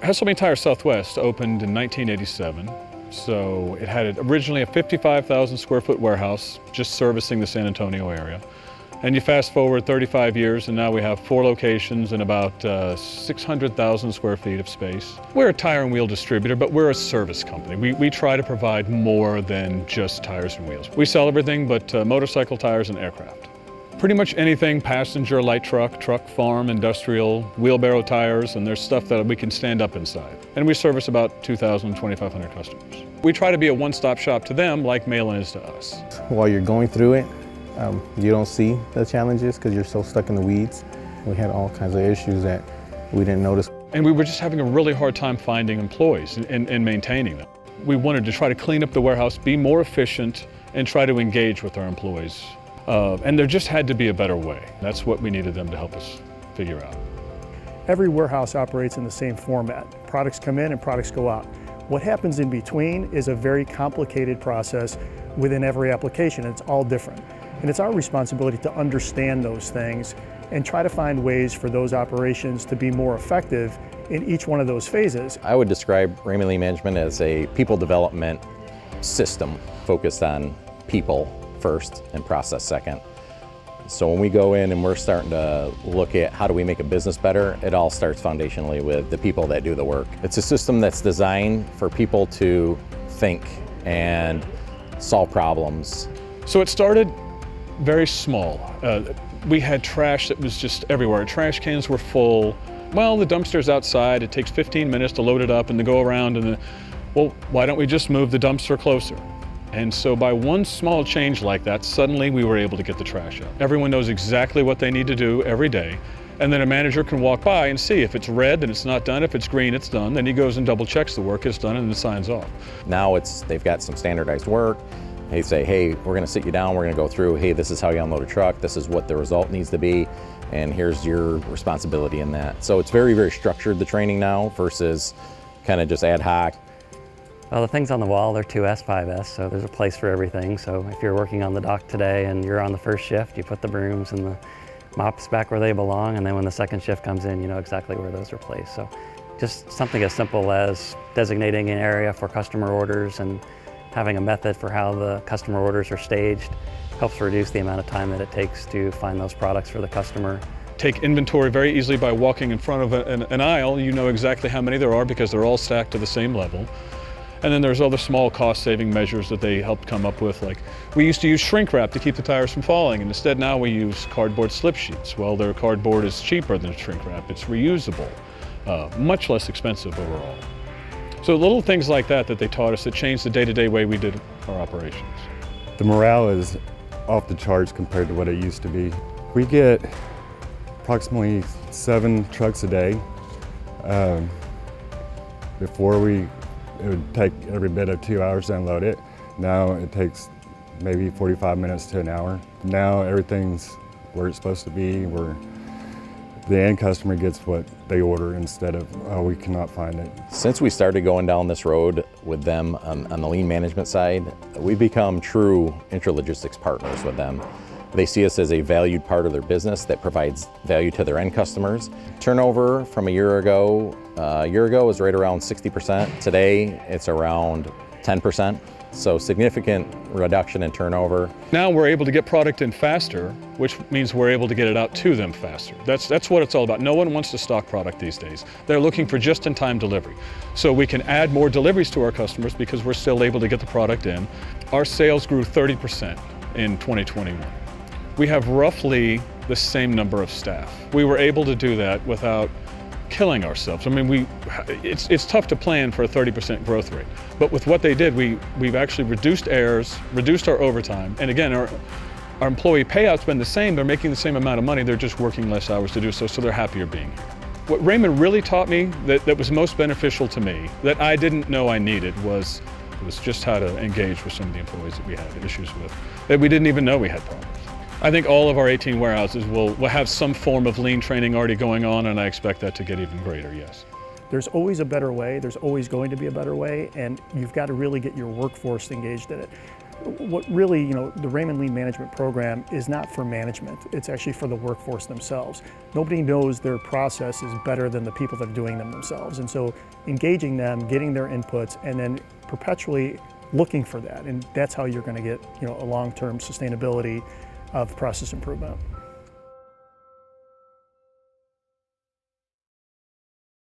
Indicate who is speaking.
Speaker 1: Hesselbein Tire Southwest opened in 1987. So it had originally a 55,000 square foot warehouse just servicing the San Antonio area. And you fast forward 35 years and now we have 4 locations and about 600,000 square feet of space. We're a tire and wheel distributor, but we're a service company. We try to provide more than just tires and wheels. We sell everything but motorcycle tires and aircraft. Pretty much anything, passenger, light truck, farm, industrial, wheelbarrow tires, and there's stuff that we can stand up inside. And we service about 2,000, 2,500 customers. We try to be a one-stop shop to them like Malin is to us.
Speaker 2: While you're going through it, you don't see the challenges because you're so stuck in the weeds. We had all kinds of issues that we didn't notice.
Speaker 1: And we were just having a really hard time finding employees and maintaining them. We wanted to try to clean up the warehouse, be more efficient, and try to engage with our employees. And there just had to be a better way. That's what we needed them to help us figure out.
Speaker 3: Every warehouse operates in the same format. Products come in and products go out. What happens in between is a very complicated process within every application. It's all different. And it's our responsibility to understand those things and try to find ways for those operations to be more effective in each one of those phases.
Speaker 4: I would describe Raymond Lean Management as a people development system focused on people first and process second. So when we go in and we're starting to look at how do we make a business better, it all starts foundationally with the people that do the work. It's a system that's designed for people to think and solve problems.
Speaker 1: So it started very small. We had trash that was just everywhere. Trash cans were full. Well, the dumpster's outside. It takes 15 minutes to load it up and to go around and well, why don't we just move the dumpster closer? And so by one small change like that, suddenly we were able to get the trash out. Everyone knows exactly what they need to do every day. And then a manager can walk by and see if it's red, then it's not done. If it's green, it's done. Then he goes and double checks the work is done and then signs off.
Speaker 4: Now they've got some standardized work. They say, hey, we're going to sit you down, we're going to go through, hey, this is how you unload a truck, this is what the result needs to be, and here's your responsibility in that. So it's very, very structured, the training now, versus kind of just ad hoc.
Speaker 5: Well, the things on the wall, they're 2S, 5S, so there's a place for everything. So if you're working on the dock today and you're on the first shift, you put the brooms and the mops back where they belong, and then when the second shift comes in, you know exactly where those are placed. So just something as simple as designating an area for customer orders and having a method for how the customer orders are staged helps reduce the amount of time that it takes to find those products for the customer.
Speaker 1: Take inventory very easily by walking in front of an aisle. You know exactly how many there are because they're all stacked to the same level. And then there's other small cost-saving measures that they helped come up with. Like we used to use shrink wrap to keep the tires from falling, and instead now we use cardboard slip sheets. Well, their cardboard is cheaper than shrink wrap. It's reusable, much less expensive overall. So little things like that they taught us that changed the day-to-day way we did our operations.
Speaker 6: The morale is off the charts compared to what it used to be. We get approximately 7 trucks a day. Before it would take every bit of 2 hours to unload it. Now it takes maybe 45 minutes to an hour. Now everything's where it's supposed to be, where the end customer gets what they order instead of, oh, we cannot find it.
Speaker 4: Since we started going down this road with them on the lean management side, we've become true intralogistics partners with them. They see us as a valued part of their business that provides value to their end customers. Turnover from a year ago was right around 60%. Today, it's around 10%. So significant reduction in turnover.
Speaker 1: Now we're able to get product in faster, which means we're able to get it out to them faster. That's what it's all about. No one wants to stock product these days. They're looking for just-in-time delivery. So we can add more deliveries to our customers because we're still able to get the product in. Our sales grew 30% in 2021. We have roughly the same number of staff. We were able to do that without killing ourselves. I mean, it's tough to plan for a 30% growth rate, but with what they did, we've actually reduced errors, reduced our overtime, and again, our employee payout's been the same. They're making the same amount of money, they're just working less hours to do so they're happier being here. What Raymond really taught me that was most beneficial to me, that I didn't know I needed, was just how to engage with some of the employees that we had issues with, that we didn't even know we had problems. I think all of our 18 warehouses will have some form of lean training already going on, and I expect that to get even greater, yes.
Speaker 3: There's always a better way, there's always going to be a better way, and you've got to really get your workforce engaged in it. what really, the Raymond Lean Management program is not for management. It's actually for the workforce themselves. Nobody knows their processes better than the people that are doing them themselves. And so engaging them, getting their inputs, and then perpetually looking for that. And that's how you're going to get, a long-term sustainability of process improvement.